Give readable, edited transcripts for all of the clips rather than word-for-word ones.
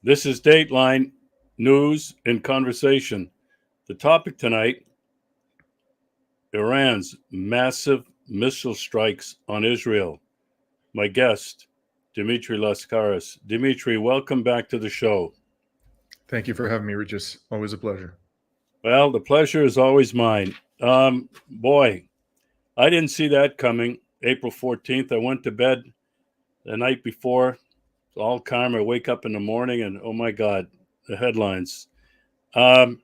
This is Dateline News and Conversation. The topic tonight, Iran's massive missile strikes on Israel. My guest, Dimitri Lascaris. Dimitri, welcome back to the show. Thank you for having me, Regis. Always a pleasure. Well, the pleasure is always mine. Boy, I didn't see that coming. April 14th, I went to bed the night before, all calm. I wake up in the morning and, oh my God, the headlines. I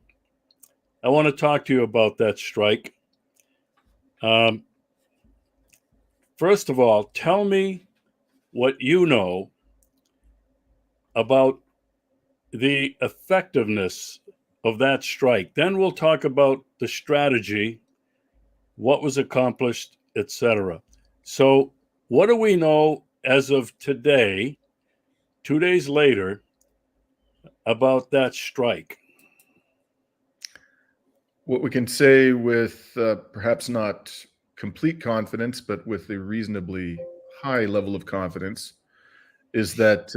want to talk to you about that strike. First of all, tell me what you know about the effectiveness of that strike. Then we'll talk about the strategy, what was accomplished, etc. So, what do we know as of today, 2 days later, about that strike? What we can say with perhaps not complete confidence, but with a reasonably high level of confidence, is that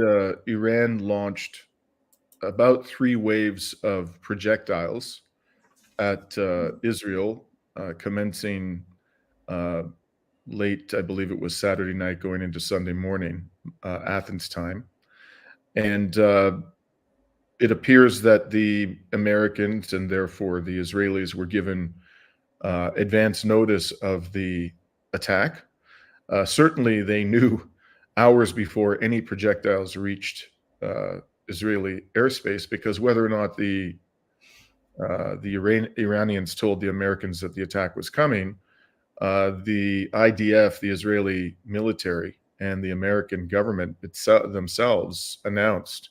Iran launched about 3 waves of projectiles at Israel, commencing late, I believe it was Saturday night, going into Sunday morning, Athens time. And it appears that the Americans and therefore the Israelis were given advance notice of the attack. Certainly, they knew hours before any projectiles reached Israeli airspace, because whether or not the Iranians told the Americans that the attack was coming, the IDF, the Israeli military, and the American government themselves announced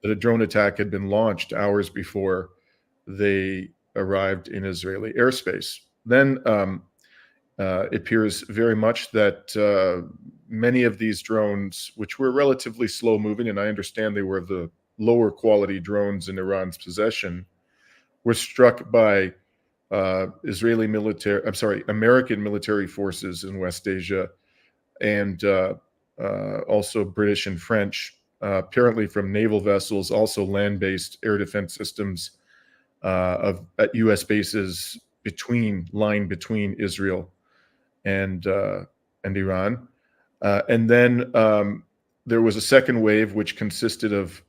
that a drone attack had been launched hours before they arrived in Israeli airspace. Then it appears very much that many of these drones, which were relatively slow moving, and I understand they were the lower quality drones in Iran's possession, were struck by American military forces in West Asia, and also British and French, apparently from naval vessels, also land-based air defense systems at U.S. bases between Israel and Iran. And then there was a second wave, which consisted of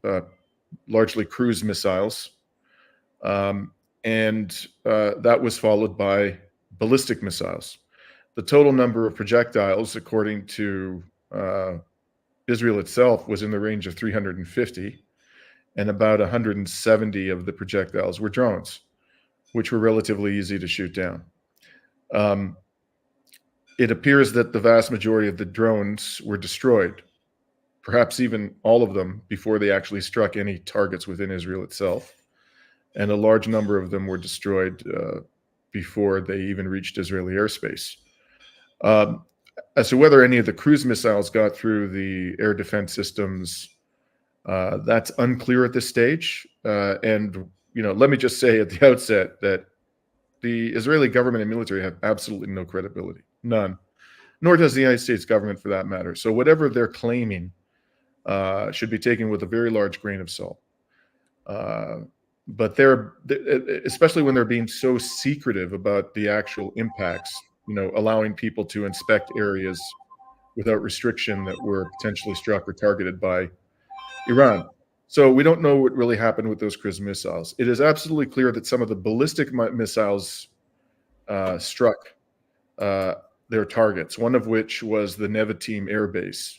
largely cruise missiles. And that was followed by ballistic missiles. The total number of projectiles, according to Israel itself, was in the range of 350, and about 170 of the projectiles were drones, which were relatively easy to shoot down. It appears that the vast majority of the drones were destroyed, perhaps even all of them, before they actually struck any targets within Israel itself. And a large number of them were destroyed before they even reached Israeli airspace. As to whether any of the cruise missiles got through the air defense systems, that's unclear at this stage. And let me just say at the outset that the Israeli government and military have absolutely no credibility, none. Nor does the United States government, for that matter. So whatever they're claiming should be taken with a very large grain of salt. But they're, especially when they're being so secretive about the actual impacts, allowing people to inspect areas without restriction that were potentially struck or targeted by Iran. So we don't know what really happened with those cruise missiles. It is absolutely clear that some of the ballistic missiles struck their targets, one of which was the Nevatim Air Base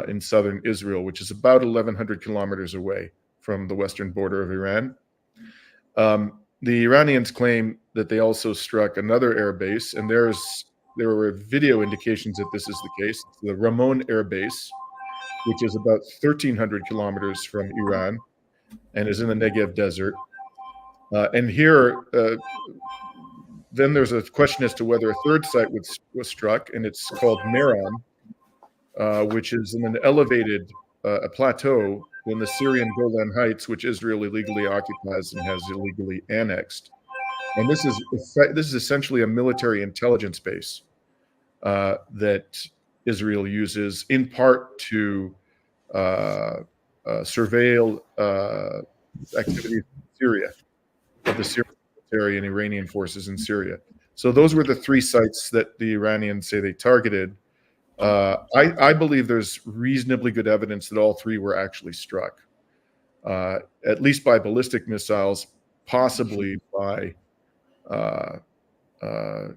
in southern Israel, which is about 1,100 kilometers away from the western border of Iran. The Iranians claim that they also struck another air base, and there were video indications that this is the case. It's the Ramon Air Base, which is about 1,300 kilometers from Iran and is in the Negev Desert. And here, then there's a question as to whether a third site was struck, and it's called Meron, which is in an elevated plateau in the Syrian Golan Heights, which Israel illegally occupies and has illegally annexed. And this is essentially a military intelligence base that Israel uses in part to surveil activities in Syria, of the Syrian military and Iranian forces in Syria. So those were the 3 sites that the Iranians say they targeted. I believe there's reasonably good evidence that all 3 were actually struck, at least by ballistic missiles, possibly by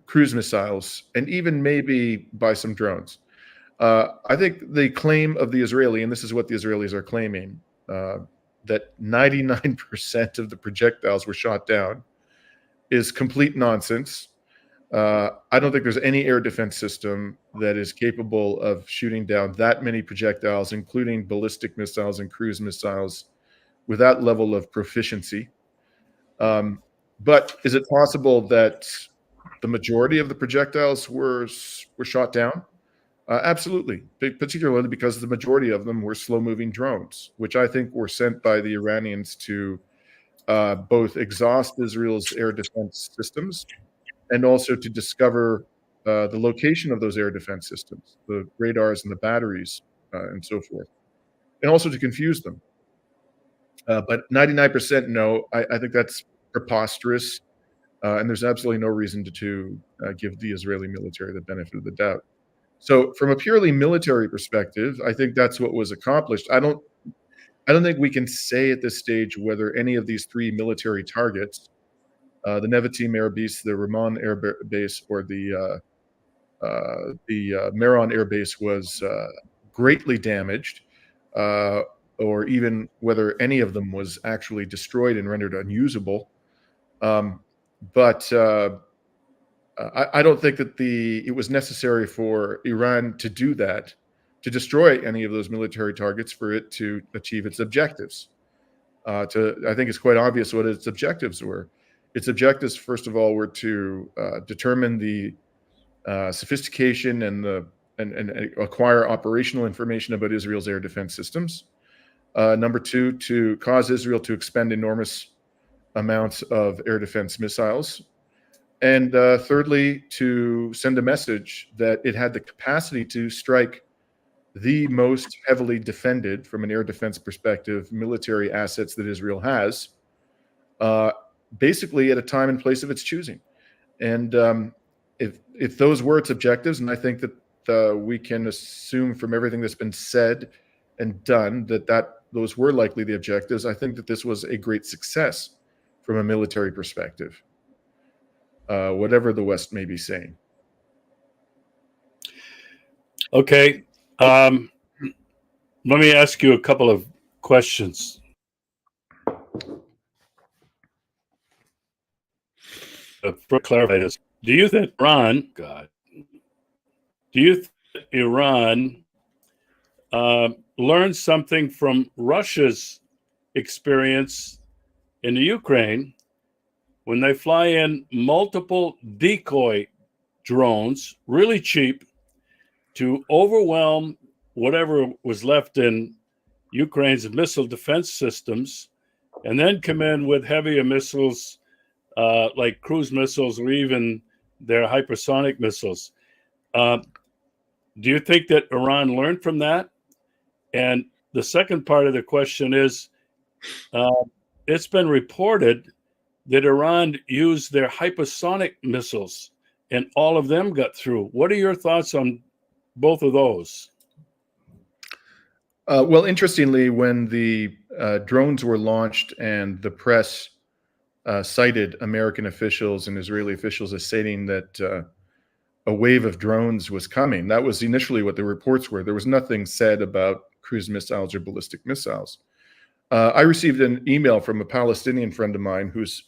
cruise missiles, and even maybe by some drones. I think the claim of the Israeli, and this is what the Israelis are claiming, that 99% of the projectiles were shot down, is complete nonsense. I don't think there's any air defense system that is capable of shooting down that many projectiles, including ballistic missiles and cruise missiles, with that level of proficiency. But is it possible that the majority of the projectiles were shot down? Absolutely, particularly because the majority of them were slow-moving drones, which I think were sent by the Iranians to both exhaust Israel's air defense systems and also to discover the location of those air defense systems, the radars and the batteries and so forth, and also to confuse them. But 99% no, I think that's preposterous, and there's absolutely no reason to give the Israeli military the benefit of the doubt. So from a purely military perspective, I think that's what was accomplished. I don't think we can say at this stage whether any of these 3 military targets, the Nevatim Air Base, the Ramon Air Base, or the Meron Air Base was greatly damaged, or even whether any of them was actually destroyed and rendered unusable. But I don't think that it was necessary for Iran to do that, to destroy any of those military targets for it to achieve its objectives. I think it's quite obvious what its objectives were. Its objectives, first of all, were to determine the sophistication and acquire operational information about Israel's air defense systems. Number 2, to cause Israel to expend enormous amounts of air defense missiles. And thirdly, to send a message that it had the capacity to strike the most heavily defended, from an air defense perspective, military assets that Israel has, basically at a time and place of its choosing. And if those were its objectives, and I think that we can assume from everything that's been said and done that those were likely the objectives, I think that this was a great success from a military perspective, whatever the West may be saying. Okay. Let me ask you a couple of questions. For clarify this, do you think Iran learned something from Russia's experience in the Ukraine when they fly in multiple decoy drones, really cheap, to overwhelm whatever was left in Ukraine's missile defense systems, and then come in with heavier missiles like cruise missiles or even their hypersonic missiles? Do you think that Iran learned from that? And the second part of the question is, it's been reported that Iran used their hypersonic missiles and all of them got through. What are your thoughts on both of those? Well, interestingly, when the drones were launched and the press cited American officials and Israeli officials as stating that a wave of drones was coming, that was initially what the reports were. There was nothing said about cruise missiles or ballistic missiles. I received an email from a Palestinian friend of mine who's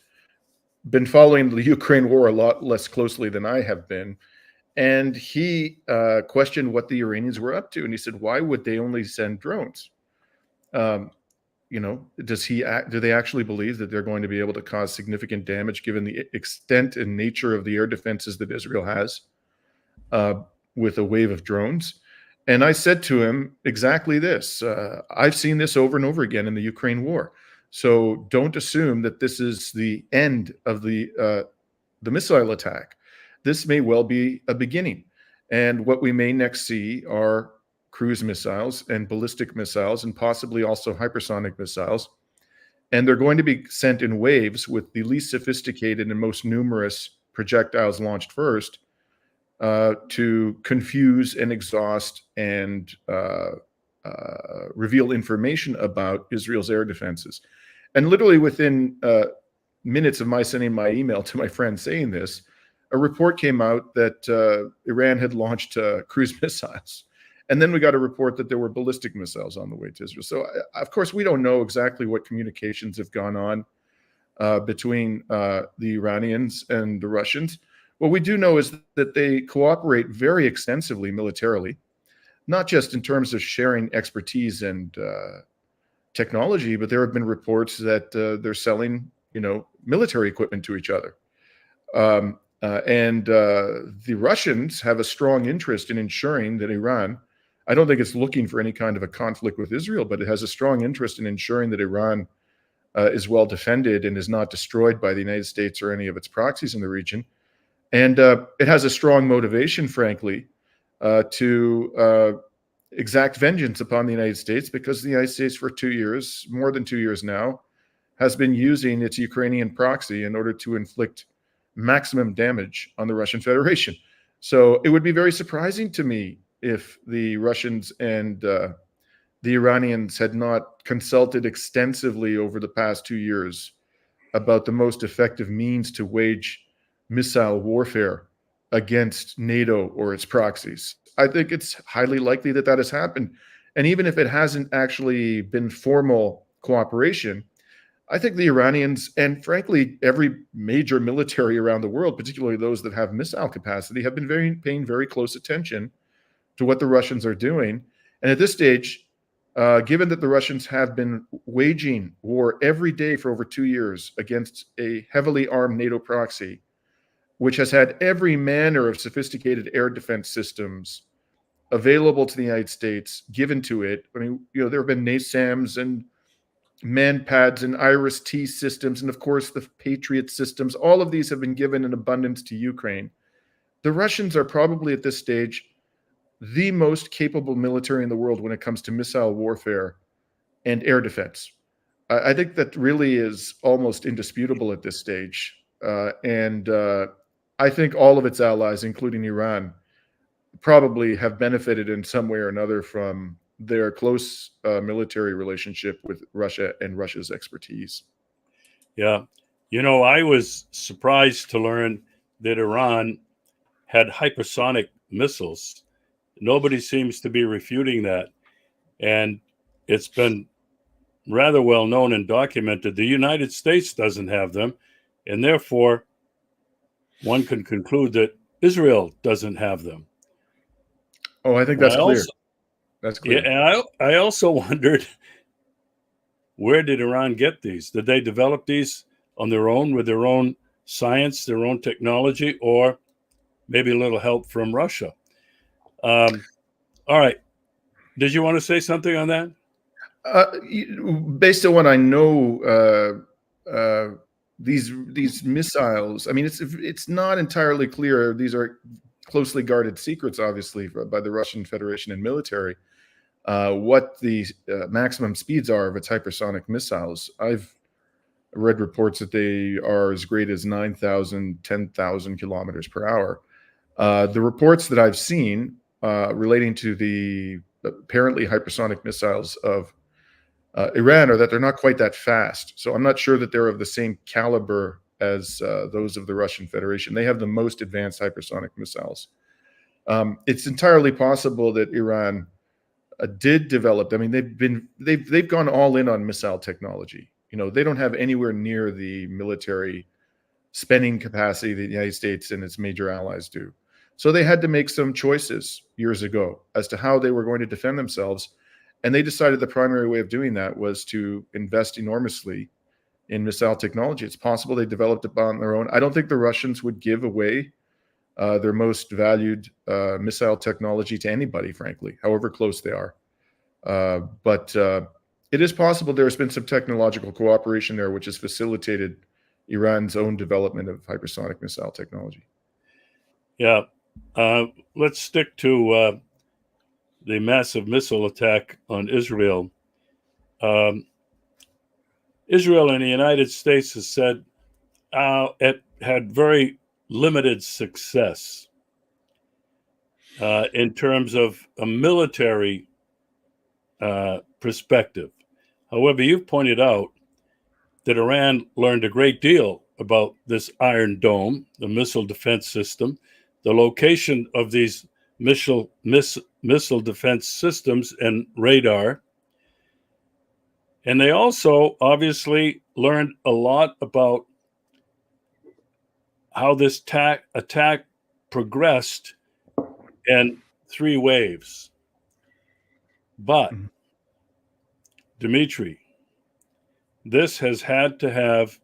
been following the Ukraine war a lot less closely than I have been. And he questioned what the Iranians were up to. And he said, why would they only send drones? Do they actually believe that they're going to be able to cause significant damage given the extent and nature of the air defenses that Israel has with a wave of drones? And I said to him exactly this. I've seen this over and over again in the Ukraine war. So don't assume that this is the end of the missile attack. This may well be a beginning. And what we may next see are cruise missiles and ballistic missiles and possibly also hypersonic missiles. And they're going to be sent in waves with the least sophisticated and most numerous projectiles launched first to confuse and exhaust and reveal information about Israel's air defenses. And literally within minutes of my sending my email to my friend saying this, a report came out that Iran had launched cruise missiles. And then we got a report that there were ballistic missiles on the way to Israel. So, of course, we don't know exactly what communications have gone on between the Iranians and the Russians. What we do know is that they cooperate very extensively militarily, not just in terms of sharing expertise and technology, but there have been reports that they're selling, military equipment to each other. And the Russians have a strong interest in ensuring that Iran, I don't think it's looking for any kind of a conflict with Israel, but it has a strong interest in ensuring that Iran is well defended and is not destroyed by the United States or any of its proxies in the region. And it has a strong motivation, frankly, to exact vengeance upon the United States, because the United States for 2 years, more than 2 years now, has been using its Ukrainian proxy in order to inflict maximum damage on the Russian Federation. So it would be very surprising to me if the Russians and the Iranians had not consulted extensively over the past 2 years about the most effective means to wage missile warfare against NATO or its proxies. I think it's highly likely that that has happened. And even if it hasn't actually been formal cooperation, I think the Iranians, and frankly, every major military around the world, particularly those that have missile capacity, have been paying very close attention to what the Russians are doing. And at this stage, given that the Russians have been waging war every day for over 2 years against a heavily armed NATO proxy, which has had every manner of sophisticated air defense systems available to the United States given to it. I mean, there have been NASAMS and MANPADS and IRIS-T systems, and of course the Patriot systems. All of these have been given in abundance to Ukraine. The Russians are probably at this stage the most capable military in the world when it comes to missile warfare and air defense. I think that really is almost indisputable at this stage. And I think all of its allies, including Iran, probably have benefited in some way or another from their close military relationship with Russia and Russia's expertise. Yeah. I was surprised to learn that Iran had hypersonic missiles. Nobody seems to be refuting that. And it's been rather well known and documented. The United States doesn't have them. And therefore, one can conclude that Israel doesn't have them. Oh, I think that's clear. That's clear. Yeah, and I also wondered, where did Iran get these? Did they develop these on their own with their own science, their own technology, or maybe a little help from Russia? All right. Did you want to say something on that? Based on what I know, these missiles, I mean, it's not entirely clear. These are closely guarded secrets, obviously, by the Russian Federation and military, what the maximum speeds are of its hypersonic missiles. I've read reports that they are as great as 9,000, 10,000 kilometers per hour. The reports that I've seen relating to the apparently hypersonic missiles of Iran are that they're not quite that fast. So I'm not sure that they're of the same caliber as those of the Russian Federation. They have the most advanced hypersonic missiles. It's entirely possible that Iran did develop. I mean, they've gone all in on missile technology. They don't have anywhere near the military spending capacity that the United States and its major allies do. So they had to make some choices years ago as to how they were going to defend themselves. And they decided the primary way of doing that was to invest enormously in missile technology. It's possible they developed it on their own. I don't think the Russians would give away their most valued missile technology to anybody, frankly, however close they are. But it is possible there's been some technological cooperation there, which has facilitated Iran's own development of hypersonic missile technology. Yeah. Let's stick to the massive missile attack on Israel, Israel and the United States has said it had very limited success in terms of a military perspective. However, you've pointed out that Iran learned a great deal about this Iron Dome, the missile defense system, the location of these missile defense systems and radar. And they also obviously learned a lot about how this attack progressed in 3 waves. But, Dimitri, this has had to have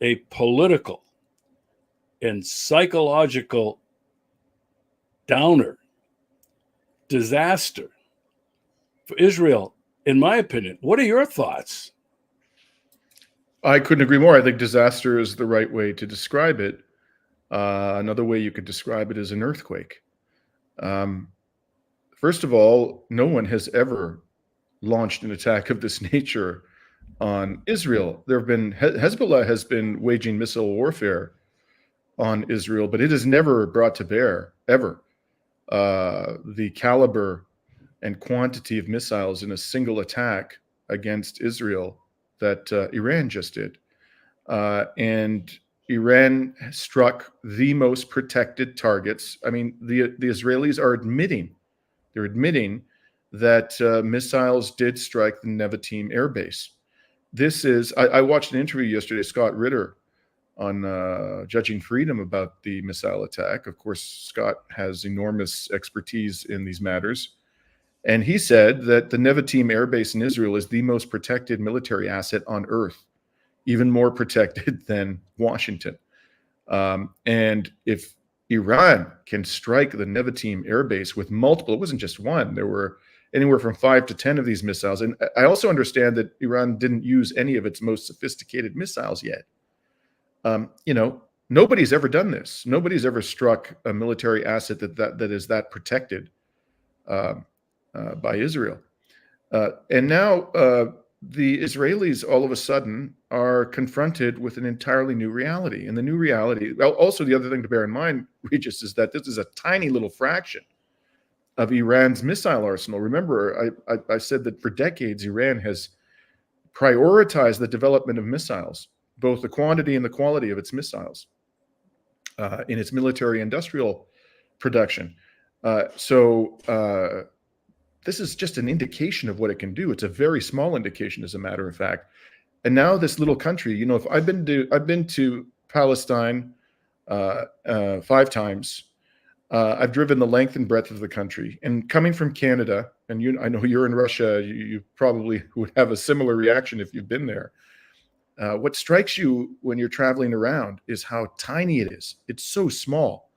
a political and psychological downer, disaster for Israel, in my opinion. What are your thoughts? I couldn't agree more. I think disaster is the right way to describe it. Another way you could describe it is an earthquake. First of all, no one has ever launched an attack of this nature on Israel. There have been Hezbollah has been waging missile warfare on Israel, but it has never brought to bear ever the caliber and quantity of missiles in a single attack against Israel that Iran just did. And Iran struck the most protected targets. I mean, the Israelis are admitting that missiles did strike the Nevatim air base. This is, I watched an interview yesterday, Scott Ritter on Judging Freedom about the missile attack. Of course, Scott has enormous expertise in these matters. And he said that the Nevatim air base in Israel is the most protected military asset on earth, even more protected than Washington. And if Iran can strike the Nevatim air base with multiple, it wasn't just one, there were anywhere from 5 to 10 of these missiles. And I also understand that Iran didn't use any of its most sophisticated missiles yet. Nobody's ever done this. Nobody's ever struck a military asset that is that protected by Israel. And now the Israelis all of a sudden are confronted with an entirely new reality. And the new reality, also the other thing to bear in mind, Regis, is that this is a tiny little fraction of Iran's missile arsenal. Remember, I said that for decades, Iran has prioritized the development of missiles, both the quantity and the quality of its missiles in its military industrial production. This is just an indication of what it can do. It's a very small indication, as a matter of fact. And now this little country, if I've been to Palestine 5 times. I've driven the length and breadth of the country. And coming from Canada, and I know you're in Russia, you probably would have a similar reaction if you've been there. What strikes you when you're traveling around is how tiny it is. It's so small,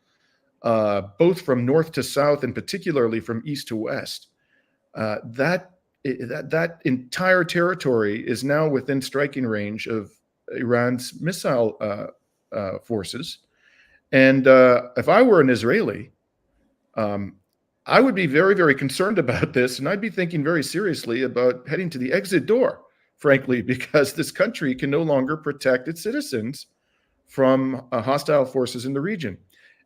both from north to south and particularly from east to west. That entire territory is now within striking range of Iran's missile forces. And if I were an Israeli, I would be very, very concerned about this. And I'd be thinking very seriously about heading to the exit door, frankly, because this country can no longer protect its citizens from hostile forces in the region.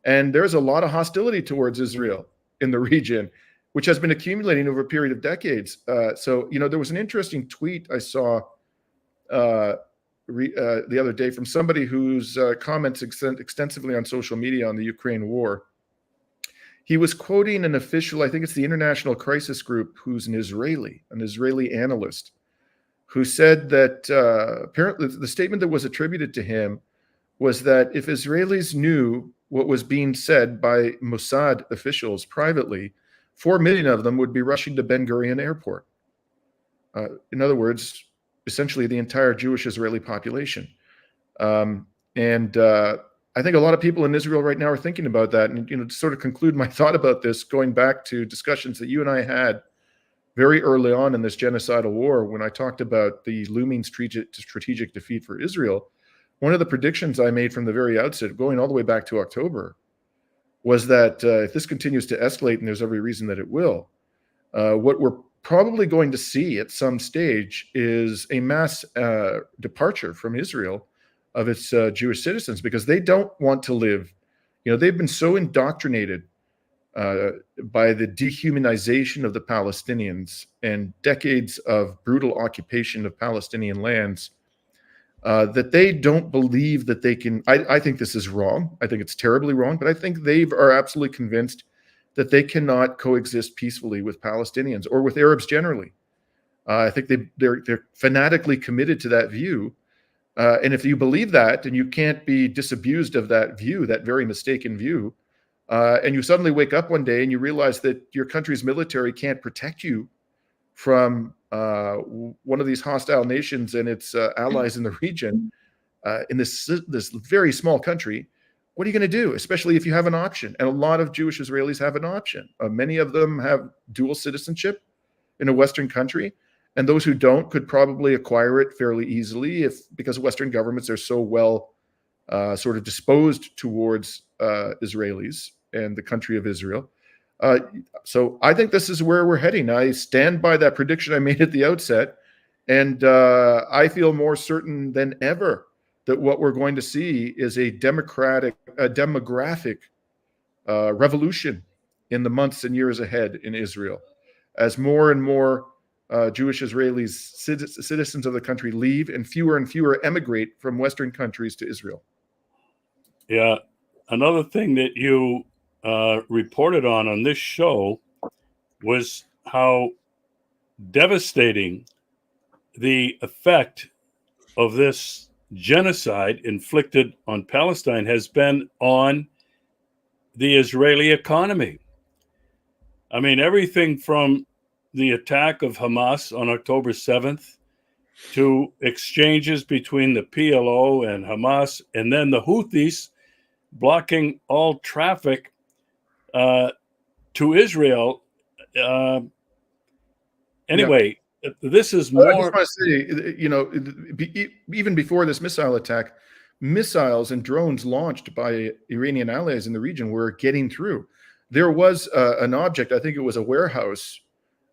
And there's a lot of hostility towards Israel in the region, which has been accumulating over a period of decades. So there was an interesting tweet I saw the other day from somebody whose comments extensively on social media on the Ukraine war. He was quoting an official, I think it's the International Crisis Group, who's an Israeli analyst, who said that apparently the statement that was attributed to him was that if Israelis knew what was being said by Mossad officials privately, 4 million of them would be rushing to Ben Gurion Airport. In other words, essentially the entire Jewish Israeli population. I think a lot of people in Israel right now are thinking about that. And, to sort of conclude my thought about this, going back to discussions that you and I had very early on in this genocidal war, when I talked about the looming strategic defeat for Israel, one of the predictions I made from the very outset, going all the way back to October, was that if this continues to escalate, and there's every reason that it will, What we're probably going to see at some stage is a mass departure from Israel of its Jewish citizens, because they don't want to live. They've been so indoctrinated by the dehumanization of the Palestinians and decades of brutal occupation of Palestinian lands, that they don't believe that they can. I think this is wrong. I think it's terribly wrong, but I think they are absolutely convinced that they cannot coexist peacefully with Palestinians or with Arabs generally. I think they're fanatically committed to that view. And if you believe that, and you can't be disabused of that view, that very mistaken view, and you suddenly wake up one day and you realize that your country's military can't protect you from one of these hostile nations and its allies in the region, in this very small country, what are you going to do, especially if you have an option? And a lot of Jewish Israelis have an option. Many of them have dual citizenship in a Western country, and those who don't could probably acquire it fairly easily because Western governments are so well sort of disposed towards Israelis and the country of Israel. So I think this is where we're heading. I stand by that prediction I made at the outset, and I feel more certain than ever that what we're going to see is a demographic revolution in the months and years ahead in Israel, as more and more Jewish Israelis, citizens of the country, leave and fewer emigrate from Western countries to Israel. Yeah. Another thing that you reported on this show was how devastating the effect of this genocide inflicted on Palestine has been on the Israeli economy. I mean, everything from the attack of Hamas on October 7th to exchanges between the PLO and Hamas, and then the Houthis blocking all traffic to Israel. Anyway, this is more. I just want to say, even before this missile attack, missiles and drones launched by Iranian allies in the region were getting through. There was an object, I think it was a warehouse,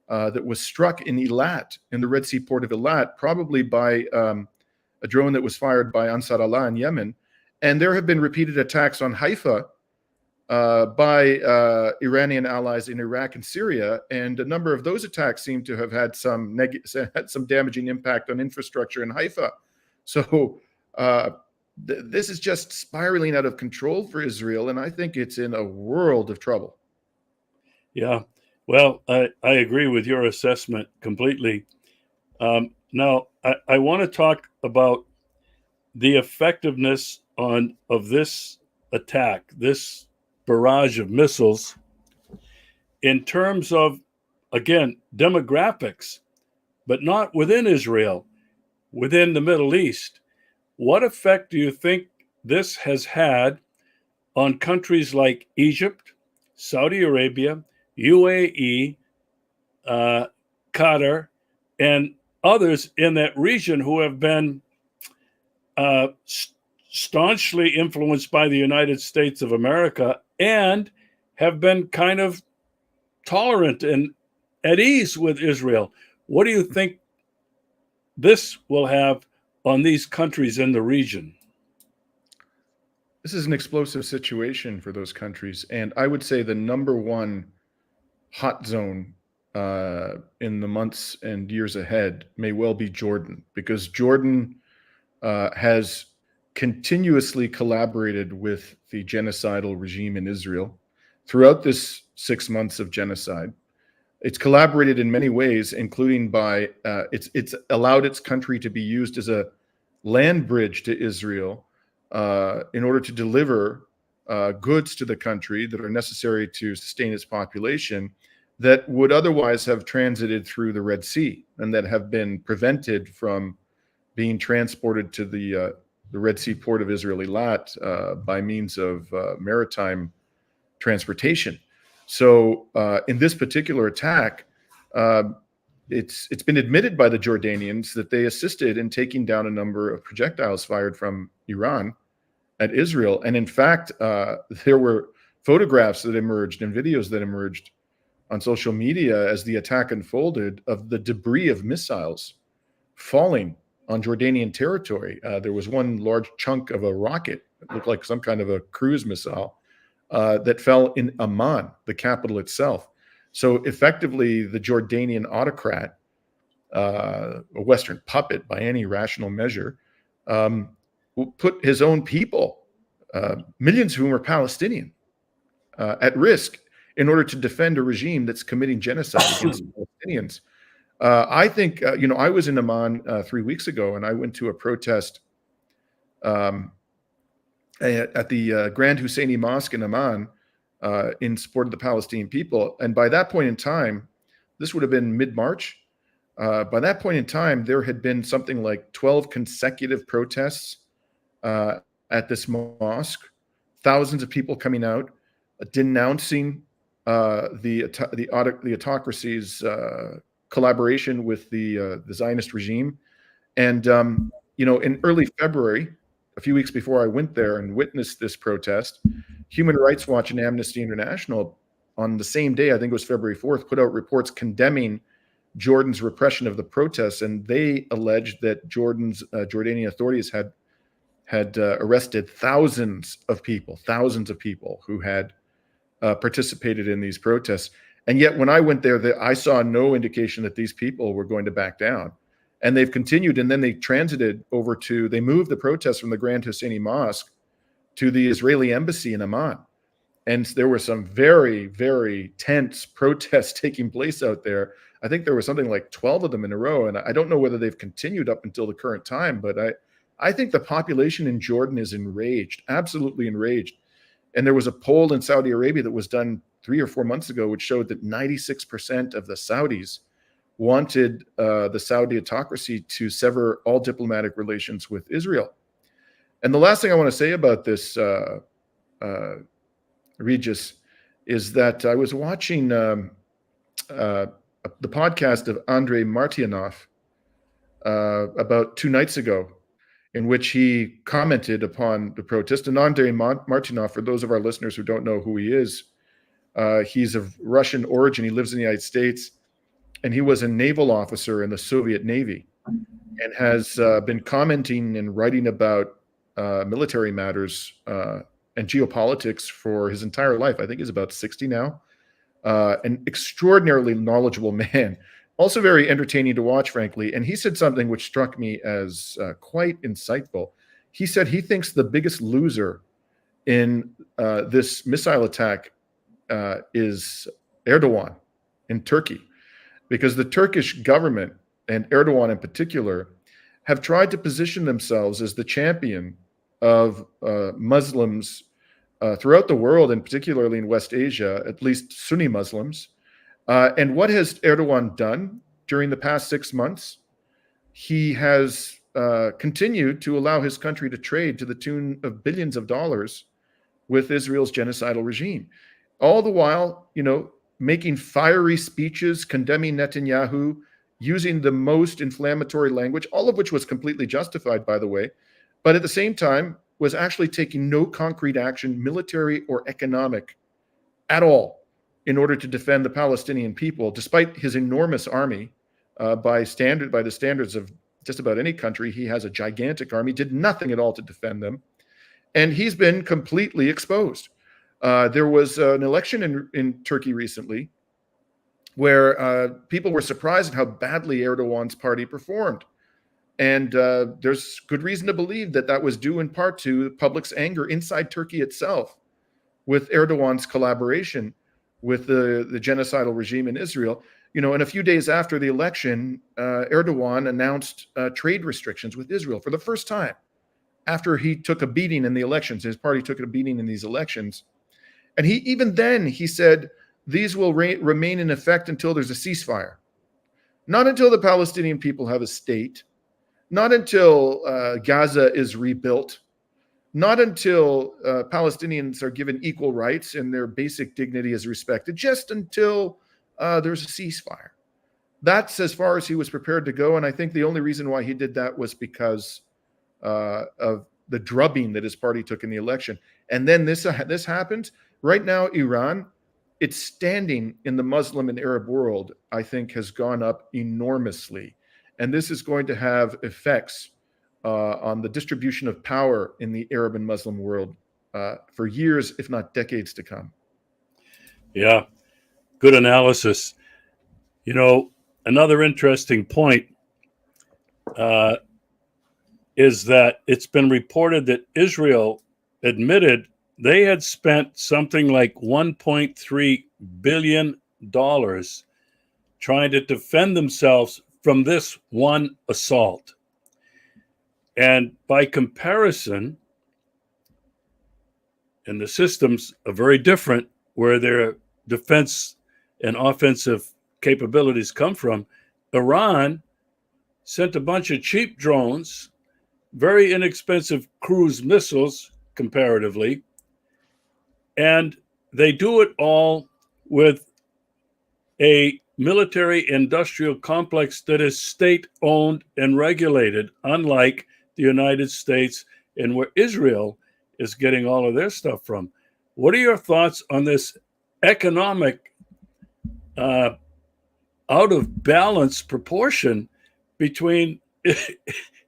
that was struck in Eilat, in the Red Sea port of Eilat, probably by a drone that was fired by Ansar Allah in Yemen. And there have been repeated attacks on Haifa by Iranian allies in Iraq and Syria, and a number of those attacks seem to have had some damaging impact on infrastructure in Haifa. So this is just spiraling out of control for Israel, and I think it's in a world of trouble. Yeah, well, I agree with your assessment completely. Now, I want to talk about the effectiveness of this attack, this barrage of missiles, in terms of, again, demographics, but not within Israel, within the Middle East. What effect do you think this has had on countries like Egypt, Saudi Arabia, UAE, Qatar, and others in that region who have been staunchly influenced by the United States of America and have been kind of tolerant and at ease with Israel? What do you think this will have on these countries in the region? This is an explosive situation for those countries. And I would say the number one hot zone in the months and years ahead may well be Jordan, because Jordan has continuously collaborated with the genocidal regime in Israel throughout this 6 months of genocide. It's collaborated in many ways, including by it's allowed its country to be used as a land bridge to Israel in order to deliver goods to the country that are necessary to sustain its population that would otherwise have transited through the Red Sea and that have been prevented from being transported to the Red Sea port of Israel Eilat by means of maritime transportation. So in this particular attack, it's been admitted by the Jordanians that they assisted in taking down a number of projectiles fired from Iran at Israel. And in fact, there were photographs that emerged and videos that emerged on social media as the attack unfolded of the debris of missiles falling on Jordanian territory. There was one large chunk of a rocket, it looked like some kind of a cruise missile, that fell in Amman, the capital itself. So effectively, the Jordanian autocrat, a Western puppet by any rational measure, put his own people, millions of whom are Palestinian, at risk in order to defend a regime that's committing genocide against Palestinians. I think, I was in Amman 3 weeks ago, and I went to a protest at the Grand Husseini Mosque in Amman in support of the Palestinian people. And by that point in time, this would have been mid-March. By that point in time, there had been something like 12 consecutive protests at this mosque, thousands of people coming out, denouncing the autocracy's collaboration with the Zionist regime. And, in early February, a few weeks before I went there and witnessed this protest, Human Rights Watch and Amnesty International, on the same day, I think it was February 4th, put out reports condemning Jordan's repression of the protests. And they alleged that Jordanian authorities had arrested thousands of people who had participated in these protests. And yet when I went there, I saw no indication that these people were going to back down. And they've continued, and then they they moved the protests from the Grand Husseini Mosque to the Israeli embassy in Amman. And there were some very, very tense protests taking place out there. I think there was something like 12 of them in a row. And I don't know whether they've continued up until the current time, but I think the population in Jordan is enraged, absolutely enraged. And there was a poll in Saudi Arabia that was done 3 or 4 months ago, which showed that 96% of the Saudis wanted the Saudi autocracy to sever all diplomatic relations with Israel. And the last thing I want to say about this, Regis, is that I was watching the podcast of Andrei Martyanov about 2 nights ago, in which he commented upon the protest. And Andrei Martyanov, for those of our listeners who don't know who he is, he's of Russian origin. He lives in the United States, and he was a naval officer in the Soviet Navy and has been commenting and writing about military matters and geopolitics for his entire life. I think he's about 60 now. An extraordinarily knowledgeable man, also very entertaining to watch, frankly. And he said something which struck me as quite insightful. He said he thinks the biggest loser in this missile attack is Erdogan in Turkey, because the Turkish government, and Erdogan in particular, have tried to position themselves as the champion of Muslims throughout the world, and particularly in West Asia, at least Sunni Muslims. And what has Erdogan done during the past 6 months? He has continued to allow his country to trade to the tune of billions of dollars with Israel's genocidal regime. All the while, making fiery speeches, condemning Netanyahu, using the most inflammatory language, all of which was completely justified, by the way, but at the same time was actually taking no concrete action, military or economic, at all, in order to defend the Palestinian people, despite his enormous army. By the standards of just about any country, he has a gigantic army, did nothing at all to defend them. And he's been completely exposed. There was an election in Turkey recently where people were surprised at how badly Erdogan's party performed. And there's good reason to believe that was due in part to the public's anger inside Turkey itself with Erdogan's collaboration with the genocidal regime in Israel. And a few days after the election, Erdogan announced trade restrictions with Israel for the first time after he took a beating in the elections. His party took a beating in these elections. And he said, these will remain in effect until there's a ceasefire. Not until the Palestinian people have a state. Not until Gaza is rebuilt. Not until Palestinians are given equal rights and their basic dignity is respected. Just until there's a ceasefire. That's as far as he was prepared to go. And I think the only reason why he did that was because of the drubbing that his party took in the election. And then this happened. Right now, Iran its standing in the Muslim and Arab world, I think, has gone up enormously. And this is going to have effects on the distribution of power in the Arab and Muslim world for years, if not decades to come. Yeah, good analysis. Another interesting point is that it's been reported that Israel admitted they had spent something like $1.3 billion trying to defend themselves from this one assault. And by comparison, and the systems are very different where their defense and offensive capabilities come from, Iran sent a bunch of cheap drones, very inexpensive cruise missiles comparatively, and they do it all with a military industrial complex that is state-owned and regulated, unlike the United States and where Israel is getting all of their stuff from. What are your thoughts on this economic out of balance proportion between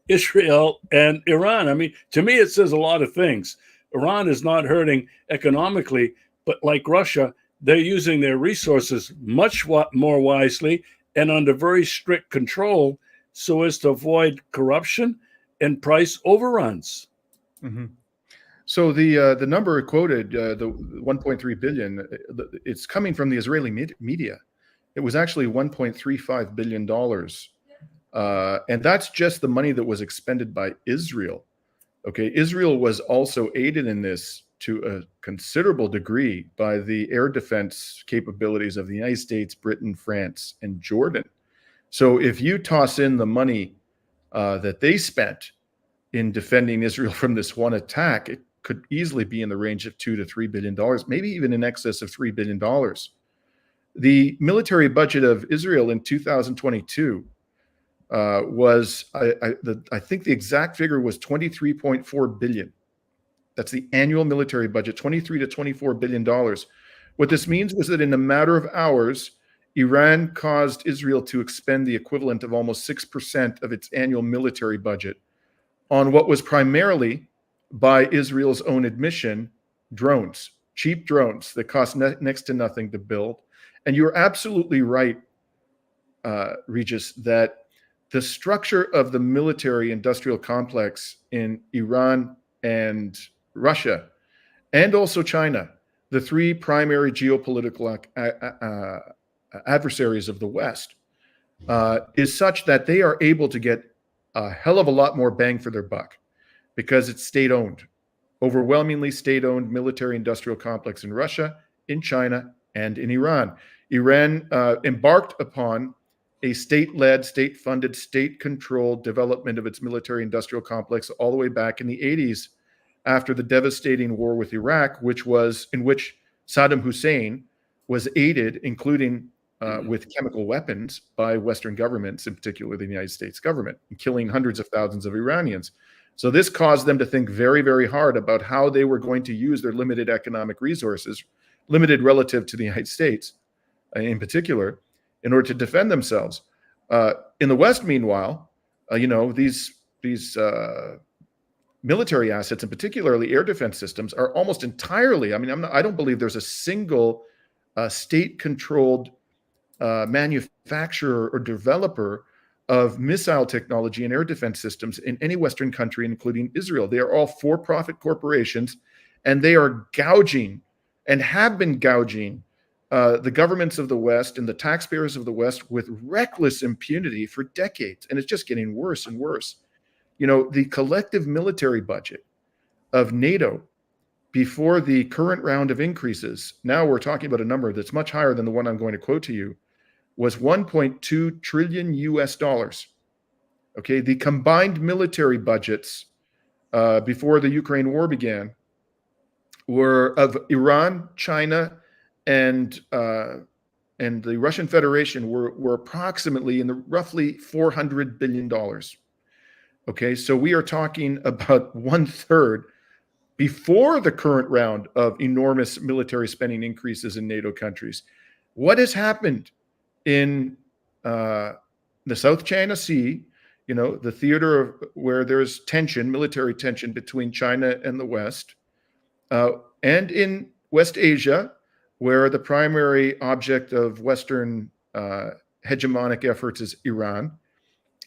Israel and Iran? I mean, to me, it says a lot of things. Iran is not hurting economically, but like Russia, they're using their resources much more wisely and under very strict control so as to avoid corruption and price overruns. Mm-hmm. So the number quoted, the 1.3 billion, it's coming from the Israeli media. It was actually $1.35 billion. And that's just the money that was expended by Israel. Okay, Israel was also aided in this to a considerable degree by the air defense capabilities of the United States, Britain, France, and Jordan. So if you toss in the money that they spent in defending Israel from this one attack, it could easily be in the range of $2 to $3 billion, maybe even in excess of $3 billion. The military budget of Israel in 2022 was, I think the exact figure was $23.4 billion. That's the annual military budget, $23 to $24 billion. What this means was that in a matter of hours, Iran caused Israel to expend the equivalent of almost 6% of its annual military budget on what was primarily, by Israel's own admission, drones, cheap drones that cost next to nothing to build. And you're absolutely right, Regis, that the structure of the military industrial complex in Iran and Russia, and also China, the three primary geopolitical adversaries of the West, is such that they are able to get a hell of a lot more bang for their buck because it's state-owned, overwhelmingly state-owned military industrial complex in Russia, in China, and in Iran. Iran embarked upon a state-led, state-funded, state-controlled development of its military industrial complex all the way back in the 80s after the devastating war with Iraq, in which Saddam Hussein was aided, including with chemical weapons, by Western governments, in particular the United States government, killing hundreds of thousands of Iranians. So this caused them to think very, very hard about how they were going to use their limited economic resources, limited relative to the United States in particular, in order to defend themselves. In the West, meanwhile, these military assets, and particularly air defense systems, are almost entirely, I don't believe there's a single state-controlled manufacturer or developer of missile technology and air defense systems in any Western country, including Israel. They are all for-profit corporations, and they are gouging and have been gouging the governments of the West and the taxpayers of the West with reckless impunity for decades. And it's just getting worse and worse. The collective military budget of NATO before the current round of increases, now we're talking about a number that's much higher than the one I'm going to quote to you, was 1.2 trillion US dollars. Okay, the combined military budgets before the Ukraine war began were of Iran, China, and the Russian Federation were approximately in the roughly $400 billion. Okay, so we are talking about 1/3 before the current round of enormous military spending increases in NATO countries. What has happened in the South China Sea, the theater of where there's tension, military tension between China and the West, and in West Asia, where the primary object of Western hegemonic efforts is Iran,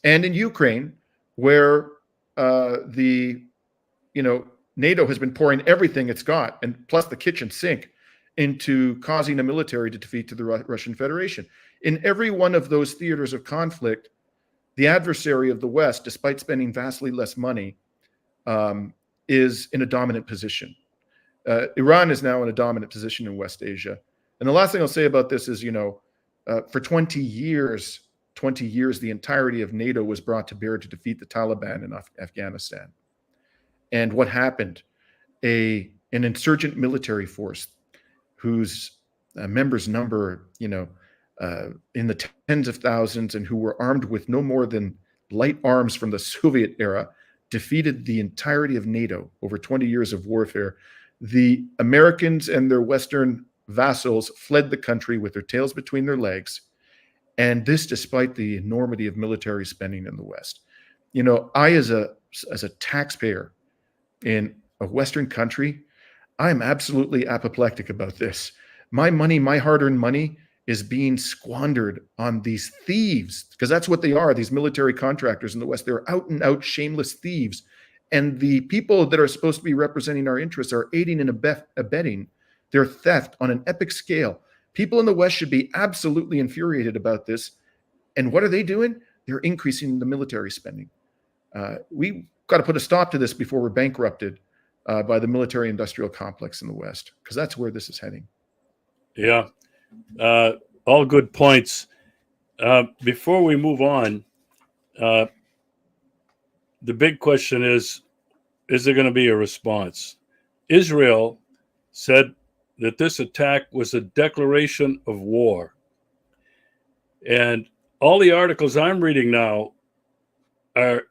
and in Ukraine, where NATO has been pouring everything it's got, and plus the kitchen sink, into causing a military defeat to the Russian Federation. In every one of those theaters of conflict, the adversary of the West, despite spending vastly less money, is in a dominant position. Iran is now in a dominant position in West Asia. And the last thing I'll say about this is, for 20 years, the entirety of NATO was brought to bear to defeat the Taliban in Afghanistan. And what happened? An insurgent military force whose members number, in the tens of thousands, and who were armed with no more than light arms from the Soviet era, defeated the entirety of NATO over 20 years of warfare. The Americans and their Western vassals fled the country with their tails between their legs, and this despite the enormity of military spending in the West. I, as a taxpayer in a Western country, I'm absolutely apoplectic about this. My money, my hard-earned money, is being squandered on these thieves, because that's what they are, these military contractors in the West. They're out-and-out shameless thieves. And the people that are supposed to be representing our interests are aiding and abetting their theft on an epic scale. People in the West should be absolutely infuriated about this. And what are they doing? They're increasing the military spending. We've got to put a stop to this before we're bankrupted by the military-industrial complex in the West, because that's where this is heading. Yeah, all good points. Before we move on, the big question is there going to be a response? Israel said that this attack was a declaration of war. And all the articles I'm reading now are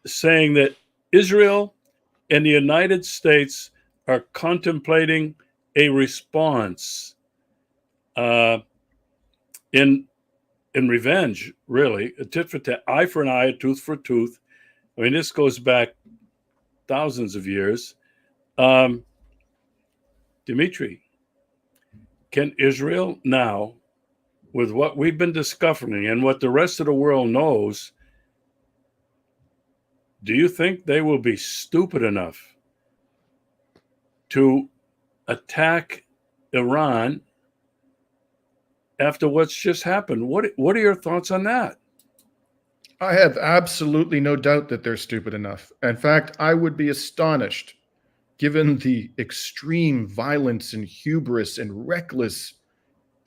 saying that Israel and the United States are contemplating a response in revenge, really, a tit for tat, eye for an eye, a tooth for a tooth. I mean, this goes back thousands of years. Dimitri, can Israel now, with what we've been discovering and what the rest of the world knows, do you think they will be stupid enough to attack Iran after what's just happened? What are your thoughts on that? I have absolutely no doubt that they're stupid enough. In fact, I would be astonished, given the extreme violence and hubris and reckless,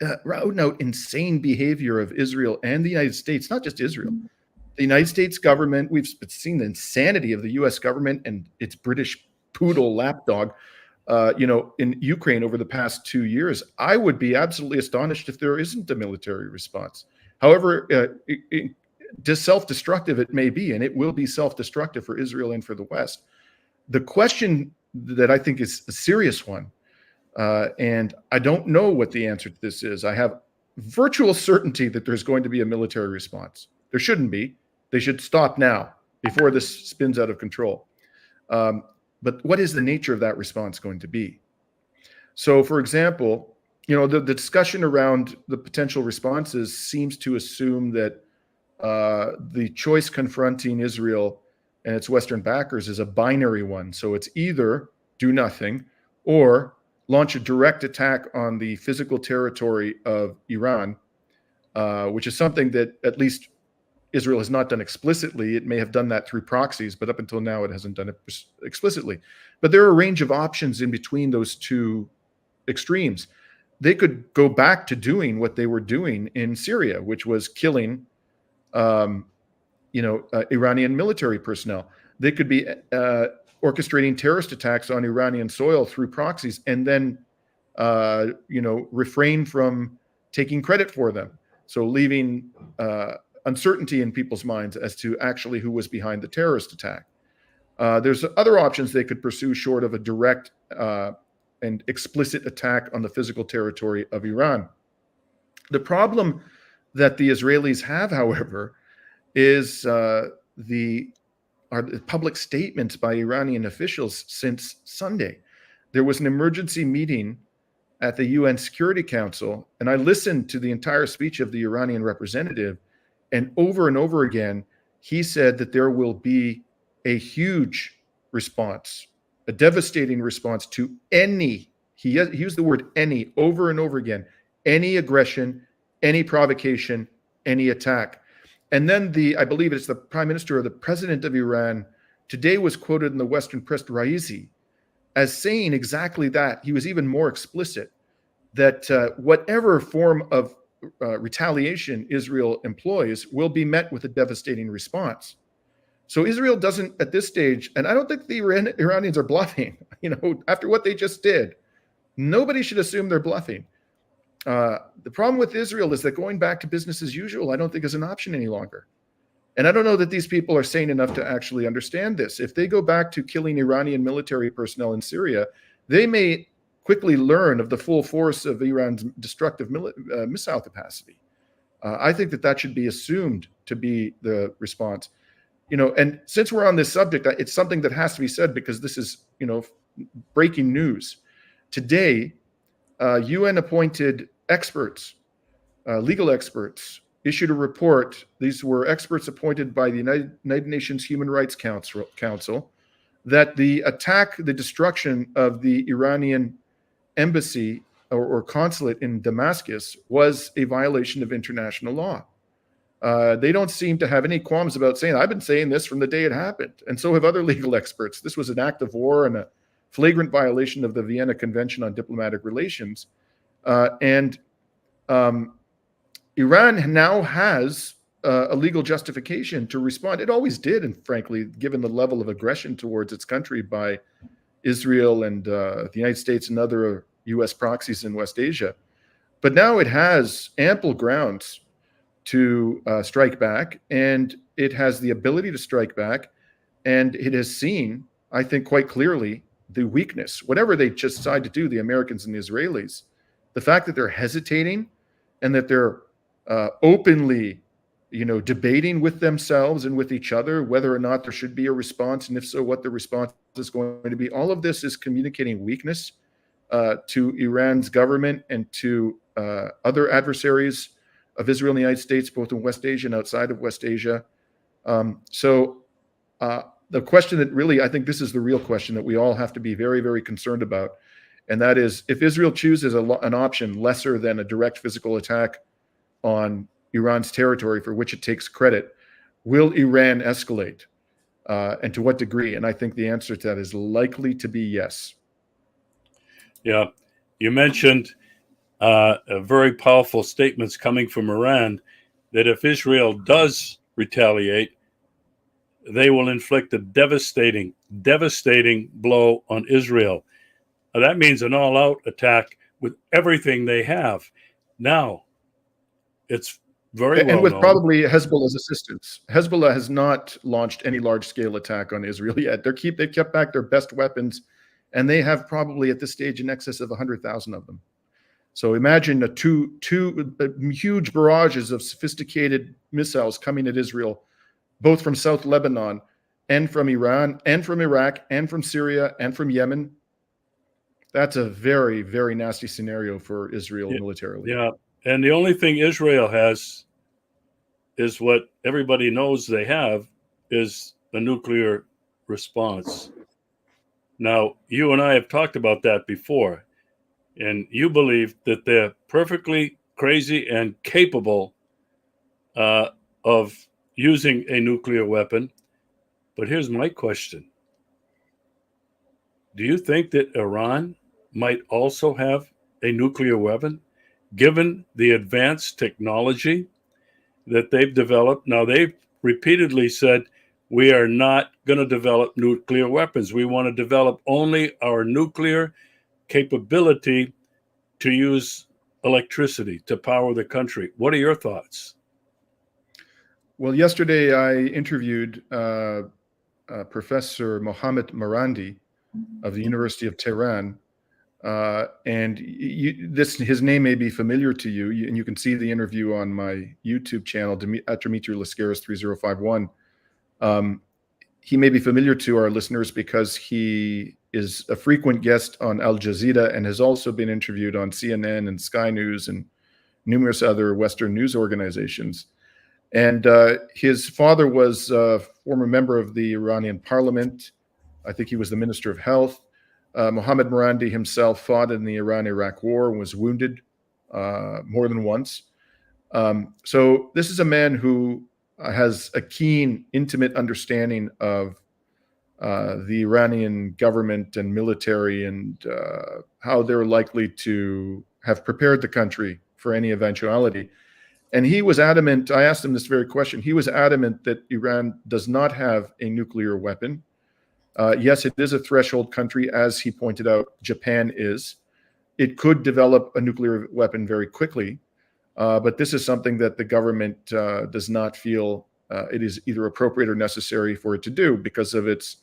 out-and-out insane behavior of Israel and the United States, not just Israel. The United States government, we've seen the insanity of the US government and its British poodle lapdog, in Ukraine over the past 2 years. I would be absolutely astonished if there isn't a military response. However, self-destructive it may be, and it will be self-destructive for Israel and for the West. The question that I think is a serious one, and I don't know what the answer to this is. I have virtual certainty that there's going to be a military response. There shouldn't be. They should stop now before this spins out of control. But what is the nature of that response going to be? So, for example, the discussion around the potential responses seems to assume that the choice confronting Israel and its Western backers is a binary one. So it's either do nothing or launch a direct attack on the physical territory of Iran, which is something that at least Israel has not done explicitly. It may have done that through proxies, but up until now, it hasn't done it explicitly. But there are a range of options in between those two extremes. They could go back to doing what they were doing in Syria, which was killing Iranian military personnel. They could be orchestrating terrorist attacks on Iranian soil through proxies, and then refrain from taking credit for them. So leaving uncertainty in people's minds as to actually who was behind the terrorist attack. There's other options they could pursue short of a direct and explicit attack on the physical territory of Iran. The problem that the Israelis have, however, is the public statements by Iranian officials since Sunday. There was an emergency meeting at the UN Security Council, and I listened to the entire speech of the Iranian representative, and over again, he said that there will be a huge response, a devastating response to any, he used the word any over and over again, any aggression, any provocation, any attack. And then I believe it's the prime minister or the president of Iran today was quoted in the Western press, Raisi, as saying exactly that. He was even more explicit that whatever form of retaliation Israel employs will be met with a devastating response. So Israel doesn't at this stage, and I don't think the Iranians are bluffing, after what they just did, nobody should assume they're bluffing. The problem with Israel is that going back to business as usual, I don't think is an option any longer. And I don't know that these people are sane enough to actually understand this. If they go back to killing Iranian military personnel in Syria, they may quickly learn of the full force of Iran's destructive missile capacity. I think that should be assumed to be the response. And since we're on this subject, it's something that has to be said because this is, breaking news. Today, UN appointed experts, legal experts, issued a report. These were experts appointed by the United Nations Human Rights Council that the attack, the destruction of the Iranian embassy or consulate in Damascus was a violation of international law. They don't seem to have any qualms about saying, I've been saying this from the day it happened. And so have other legal experts. This was an act of war and a flagrant violation of the Vienna Convention on Diplomatic Relations. Iran now has a legal justification to respond. It always did, and frankly, given the level of aggression towards its country by Israel and the United States and other U.S. proxies in West Asia. But now it has ample grounds to strike back, and it has the ability to strike back, and it has seen, I think, quite clearly the weakness. Whatever they just decide to do, the Americans and the Israelis, the fact that they're hesitating and that they're openly, debating with themselves and with each other whether or not there should be a response, and if so, what the response is going to be. All of this is communicating weakness to Iran's government and to other adversaries of Israel and the United States, both in West Asia and outside of West Asia. So the question that really, I think this is the real question that we all have to be very, very concerned about, and that is, if Israel chooses an option lesser than a direct physical attack on Iran's territory for which it takes credit, will Iran escalate? And to what degree? And I think the answer to that is likely to be yes. Yeah. You mentioned very powerful statements coming from Iran that if Israel does retaliate, they will inflict a devastating blow on Israel. Now, that means an all-out attack with everything they have. Now, it's very well and with known. Probably Hezbollah's assistance. Hezbollah has not launched any large-scale attack on Israel yet. They've kept back their best weapons, and they have probably at this stage in excess of 100,000 of them. So imagine two huge barrages of sophisticated missiles coming at Israel, both from South Lebanon and from Iran and from Iraq and from Syria and from Yemen. That's a very, very nasty scenario for Israel militarily. Yeah. And the only thing Israel has is what everybody knows they have, is a nuclear response. Now, you and I have talked about that before, and you believe that they're perfectly crazy and capable of using a nuclear weapon. But here's my question. Do you think that Iran might also have a nuclear weapon, given the advanced technology that they've developed? Now, they've repeatedly said, we are not going to develop nuclear weapons. We want to develop only our nuclear capability to use electricity to power the country. What are your thoughts? Well, yesterday I interviewed Professor Mohammed Marandi of the University of Tehran. And his name may be familiar to you, and you can see the interview on my YouTube channel at Dimitri Lascaris 3051. He may be familiar to our listeners because he is a frequent guest on Al Jazeera and has also been interviewed on CNN and Sky News and numerous other Western news organizations. And his father was a former member of the Iranian parliament. I think he was the Minister of Health. Mohammed Marandi himself fought in the Iran-Iraq War and was wounded more than once. So this is a man who has a keen, intimate understanding of the Iranian government and military and how they're likely to have prepared the country for any eventuality. And he was adamant, I asked him this very question, he was adamant that Iran does not have a nuclear weapon. Yes, it is a threshold country, as he pointed out, Japan is. It could develop a nuclear weapon very quickly, but this is something that the government does not feel it is either appropriate or necessary for it to do because its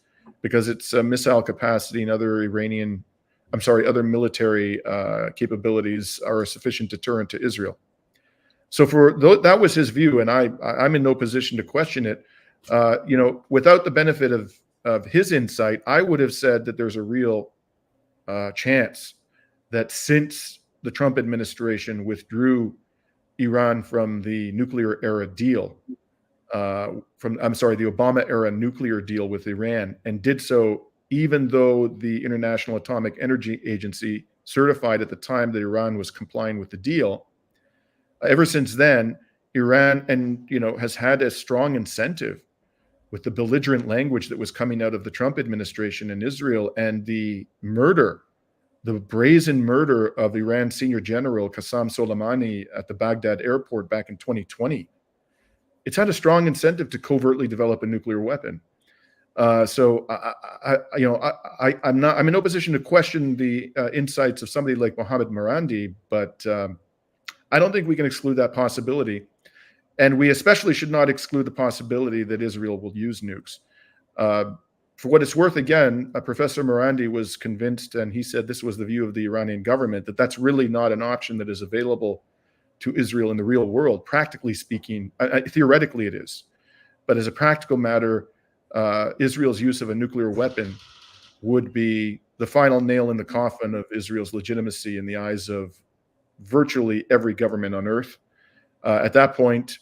missile capacity and other other military capabilities are a sufficient deterrent to Israel. So that was his view, and I'm in no position to question it. Without the benefit of his insight, I would have said that there's a real chance that since the Trump administration withdrew Iran from the nuclear era deal, the Obama era nuclear deal with Iran, and did so even though the International Atomic Energy Agency certified at the time that Iran was complying with the deal, ever since then, Iran has had a strong incentive with the belligerent language that was coming out of the Trump administration in Israel and the brazen murder of Iran's senior general Qasem Soleimani at the Baghdad airport back in 2020. It's had a strong incentive to covertly develop a nuclear weapon. So I'm in no position to question the insights of somebody like Mohammed Marandi, but I don't think we can exclude that possibility. And we especially should not exclude the possibility that Israel will use nukes. For what it's worth, again, Professor Marandi was convinced, and he said this was the view of the Iranian government, that that's really not an option that is available to Israel in the real world. Practically speaking, theoretically it is. But as a practical matter, Israel's use of a nuclear weapon would be the final nail in the coffin of Israel's legitimacy in the eyes of virtually every government on earth. At that point,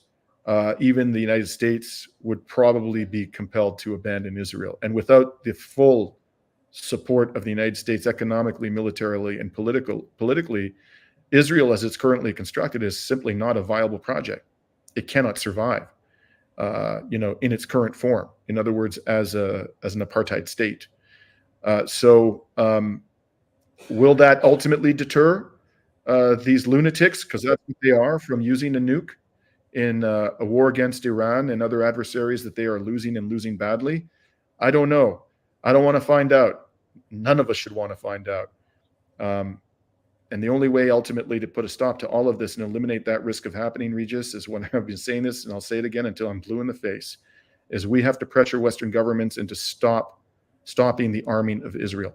even the United States would probably be compelled to abandon Israel. And without the full support of the United States economically, militarily, and politically, Israel, as it's currently constructed, is simply not a viable project. It cannot survive, in its current form. In other words, as an apartheid state. So will that ultimately deter these lunatics, because that's what they are, from using a nuke in a war against Iran and other adversaries that they are losing and losing badly? I don't know. I don't want to find out. None of us should want to find out. And the only way ultimately to put a stop to all of this and eliminate that risk of happening, Regis, is when I've been saying this, and I'll say it again until I'm blue in the face, is we have to pressure Western governments into stopping the arming of Israel.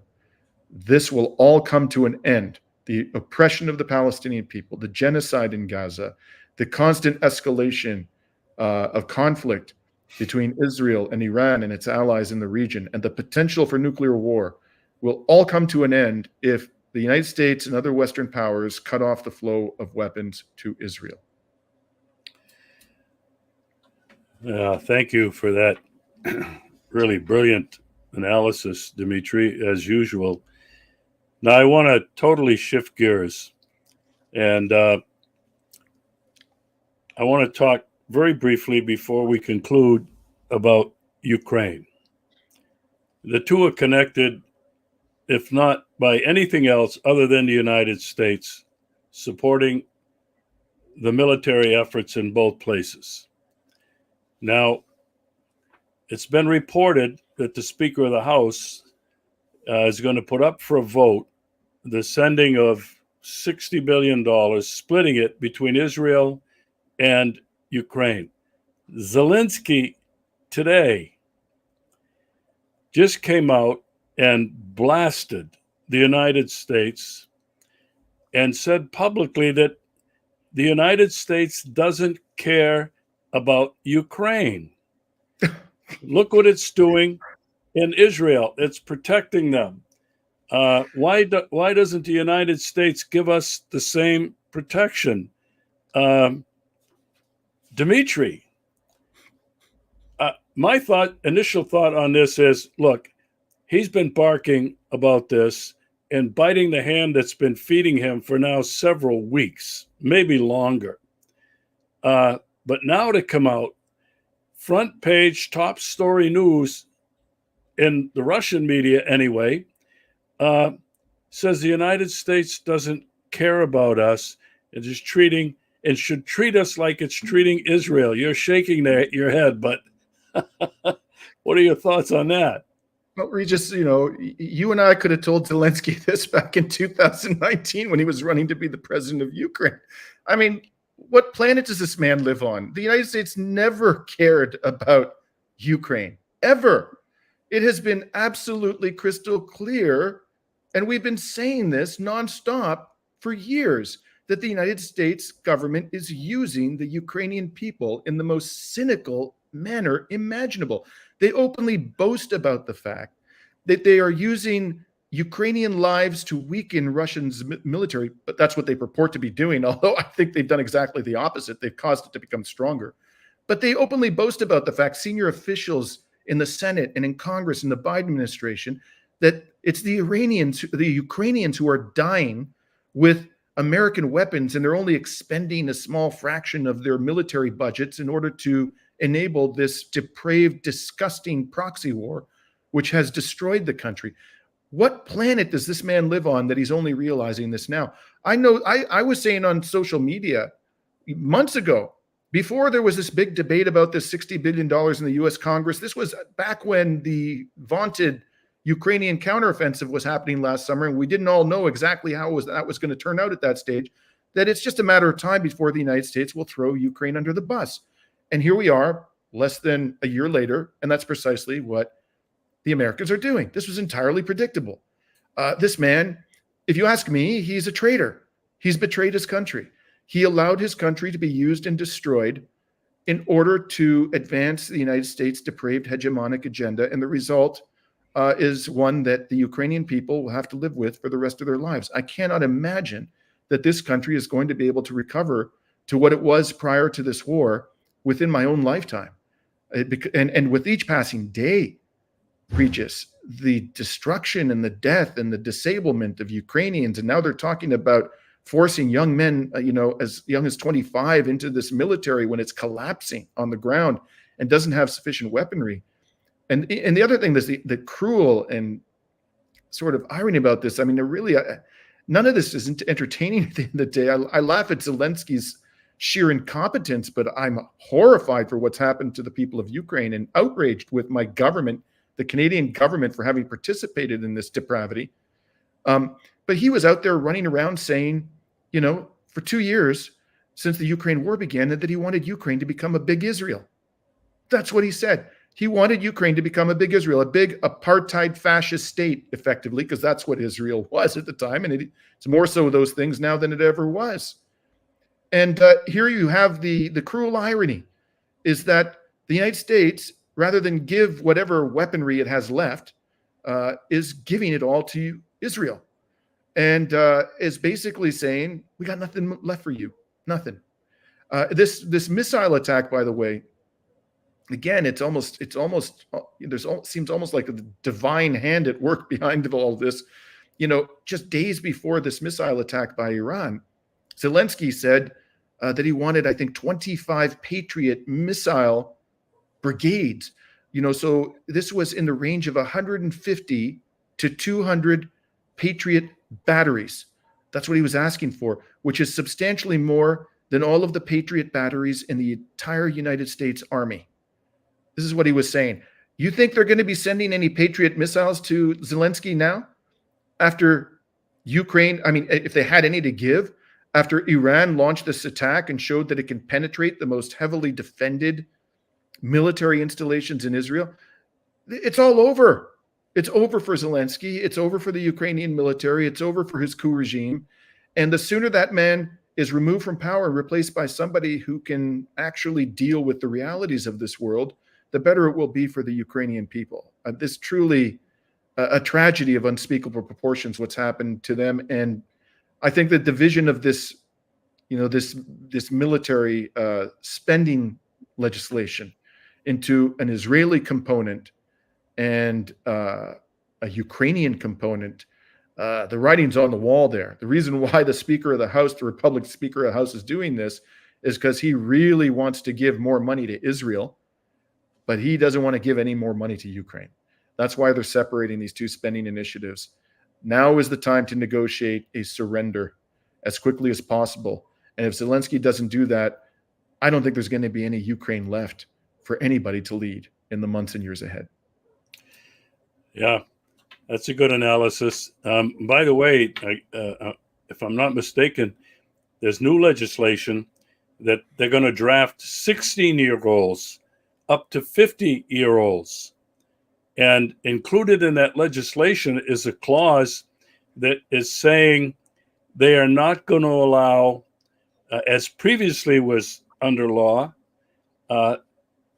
This will all come to an end. The oppression of the Palestinian people, the genocide in Gaza, the constant escalation of conflict between Israel and Iran and its allies in the region, and the potential for nuclear war will all come to an end if the United States and other Western powers cut off the flow of weapons to Israel. Thank you for that really brilliant analysis, Dimitri, as usual. Now, I want to totally shift gears, and I want to talk very briefly before we conclude about Ukraine. The two are connected, if not by anything else other than the United States supporting the military efforts in both places. Now, it's been reported that the Speaker of the House is going to put up for a vote the sending of $60 billion, splitting it between Israel and Ukraine. Zelensky today just came out and blasted the United States and said publicly that the United States doesn't care about Ukraine. Look what it's doing in Israel. It's protecting them. Why doesn't the United States give us the same protection? Dimitri, my initial thought on this is, look, he's been barking about this and biting the hand that's been feeding him for now several weeks, maybe longer. But now to come out, front page, top story news in the Russian media anyway, says the United States doesn't care about us and is treating and should treat us like it's treating Israel. You're shaking your head, but what are your thoughts on that? Well, Regis, you and I could have told Zelensky this back in 2019 when he was running to be the president of Ukraine. I mean, what planet does this man live on? The United States never cared about Ukraine, ever. It has been absolutely crystal clear, and we've been saying this nonstop for years, that the United States government is using the Ukrainian people in the most cynical manner imaginable. They openly boast about the fact that they are using Ukrainian lives to weaken Russia's military, but that's what they purport to be doing, although I think they've done exactly the opposite. They've caused it to become stronger. But they openly boast about the fact, senior officials in the Senate and in Congress and the Biden administration, that it's the Ukrainians who are dying with American weapons, and they're only expending a small fraction of their military budgets in order to enable this depraved, disgusting proxy war, which has destroyed the country. What planet does this man live on that he's only realizing this now? I know I was saying on social media months ago, before there was this big debate about this $60 billion in the US Congress, this was back when the vaunted Ukrainian counteroffensive was happening last summer, and we didn't all know exactly how that was going to turn out at that stage, that it's just a matter of time before the United States will throw Ukraine under the bus. And here we are, less than a year later, and that's precisely what the Americans are doing. This was entirely predictable. This man, if you ask me, he's a traitor. He's betrayed his country. He allowed his country to be used and destroyed in order to advance the United States' depraved hegemonic agenda. And the result is one that the Ukrainian people will have to live with for the rest of their lives. I cannot imagine that this country is going to be able to recover to what it was prior to this war within my own lifetime. And with each passing day, Regis, the destruction and the death and the disablement of Ukrainians, and now they're talking about forcing young men, as young as 25 into this military when it's collapsing on the ground and doesn't have sufficient weaponry. And the other thing that's the cruel and sort of irony about this, I mean, none of this isn't entertaining at the end of the day. I laugh at Zelensky's sheer incompetence, but I'm horrified for what's happened to the people of Ukraine and outraged with my government, the Canadian government, for having participated in this depravity. But he was out there running around saying, for 2 years since the Ukraine war began, that he wanted Ukraine to become a big Israel. That's what he said. He wanted Ukraine to become a big Israel, a big apartheid fascist state, effectively, because that's what Israel was at the time. And it's more so those things now than it ever was. And here you have the cruel irony is that the United States, rather than give whatever weaponry it has left, is giving it all to Israel. And is basically saying, we got nothing left for you, nothing. This missile attack, by the way, again, it seems almost like a divine hand at work behind all this. Just days before this missile attack by Iran, Zelensky said that he wanted, I think, 25 Patriot missile brigades. So this was in the range of 150 to 200 Patriot batteries. That's what he was asking for, which is substantially more than all of the Patriot batteries in the entire United States Army. This is what he was saying. You think they're going to be sending any Patriot missiles to Zelensky now? After Ukraine, I mean, if they had any to give, after Iran launched this attack and showed that it can penetrate the most heavily defended military installations in Israel, it's all over. It's over for Zelensky. It's over for the Ukrainian military. It's over for his coup regime. And the sooner that man is removed from power and replaced by somebody who can actually deal with the realities of this world, the better it will be for the Ukrainian people. This truly a tragedy of unspeakable proportions, what's happened to them. And I think the division of this, this military spending legislation into an Israeli component and a Ukrainian component, the writing's on the wall there. The reason why the Speaker of the House, the Republican Speaker of the House, is doing this is because he really wants to give more money to Israel, but he doesn't want to give any more money to Ukraine. That's why they're separating these two spending initiatives. Now is the time to negotiate a surrender as quickly as possible. And if Zelensky doesn't do that, I don't think there's going to be any Ukraine left for anybody to lead in the months and years ahead. Yeah, that's a good analysis. By the way, if I'm not mistaken, there's new legislation that they're going to draft 16-year-olds up to 50-year-olds. And included in that legislation is a clause that is saying they are not going to allow, as previously was under law,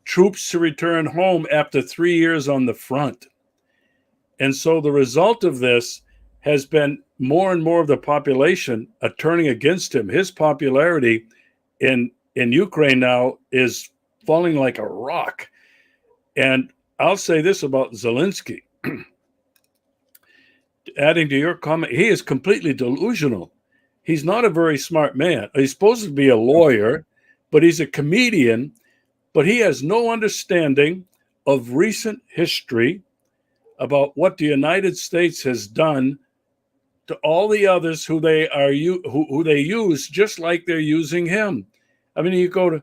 troops to return home after 3 years on the front. And so the result of this has been more and more of the population turning against him. His popularity in Ukraine now is falling like a rock. And I'll say this about Zelensky. Adding to your comment, he is completely delusional. He's not a very smart man. He's supposed to be a lawyer, but he's a comedian, but he has no understanding of recent history about what the United States has done to all the others who they use, just like they're using him. I mean, you go to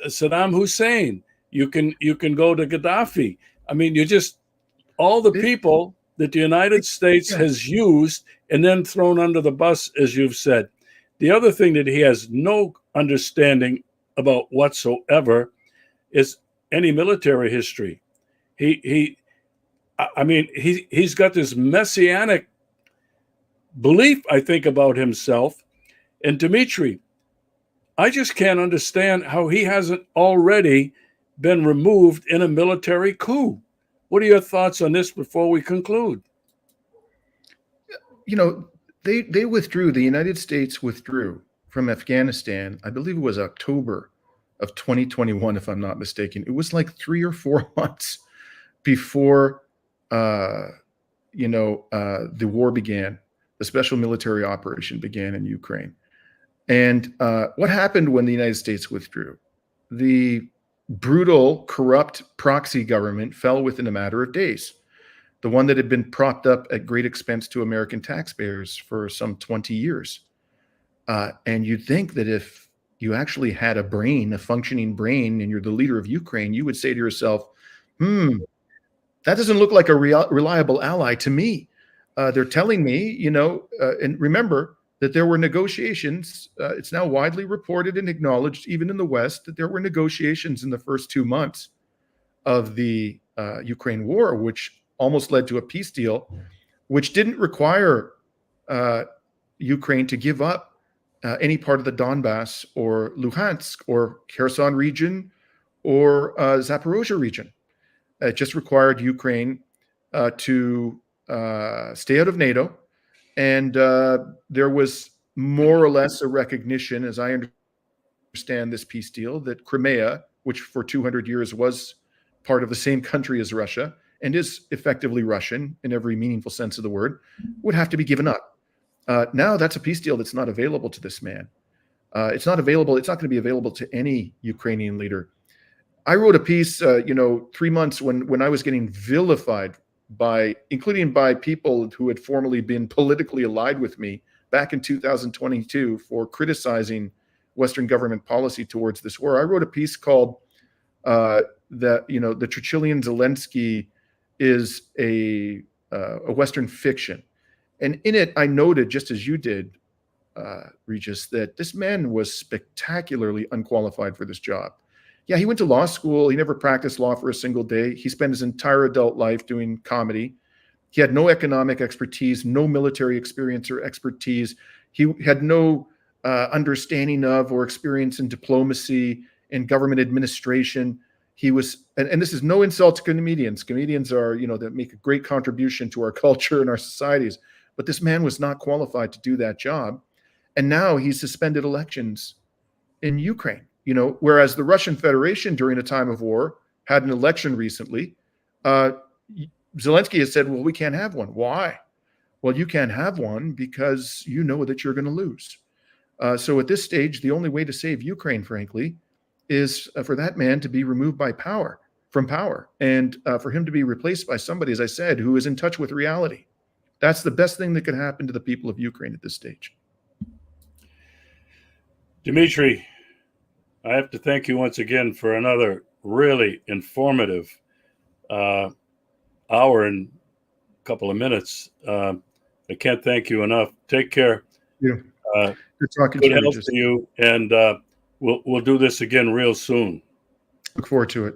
Saddam Hussein, you can go to Gaddafi. I mean, you just all the people that the United States has used and then thrown under the bus, as you've said. The other thing that he has no understanding about whatsoever is any military history. He's got this messianic belief, I think, about himself. And Dimitri, I just can't understand how he hasn't already been removed in a military coup. What are your thoughts on this before we conclude? They withdrew, the United States withdrew from Afghanistan, I believe it was October of 2021, if I'm not mistaken. It was like 3 or 4 months before the war began, the special military operation began in Ukraine. And what happened when the United States withdrew? The brutal, corrupt proxy government fell within a matter of days. The one that had been propped up at great expense to American taxpayers for some 20 years. And you'd think that if you actually had a functioning brain, and you're the leader of Ukraine, you would say to yourself, that doesn't look like a reliable ally to me. They're telling me, and remember that there were negotiations. It's now widely reported and acknowledged, even in the West, that there were negotiations in the first 2 months of the Ukraine war, which almost led to a peace deal, which didn't require Ukraine to give up any part of the Donbass or Luhansk or Kherson region or Zaporozhye region. It just required Ukraine to stay out of NATO. And there was more or less a recognition, as I understand this peace deal, that Crimea, which for 200 years was part of the same country as Russia and is effectively Russian in every meaningful sense of the word, would have to be given up. Now that's a peace deal that's not available to this man. It's not available. It's not going to be available to any Ukrainian leader. I wrote a piece, 3 months when I was getting vilified including by people who had formerly been politically allied with me back in 2022 for criticizing Western government policy towards this war. I wrote a piece called the Churchillian Zelensky is a Western fiction. And in it, I noted, just as you did, Regis, that this man was spectacularly unqualified for this job. Yeah, he went to law school. He never practiced law for a single day. He spent his entire adult life doing comedy. He had no economic expertise, no military experience or expertise. He had no understanding of or experience in diplomacy and government administration. He was, and this is no insult to comedians. Comedians are, that make a great contribution to our culture and our societies. But this man was not qualified to do that job. And now he's suspended elections in Ukraine, whereas the Russian Federation during a time of war had an election recently. Zelensky has said, well, we can't have one. Why? Well, you can't have one because you know that you're going to lose. So at this stage, the only way to save Ukraine, frankly, is for that man to be removed from power and for him to be replaced by somebody, as I said, who is in touch with reality. That's the best thing that could happen to the people of Ukraine at this stage. Dimitri, I have to thank you once again for another really informative hour and a couple of minutes. I can't thank you enough. Take care. Yeah. Good talking to you, and we'll do this again real soon. Look forward to it.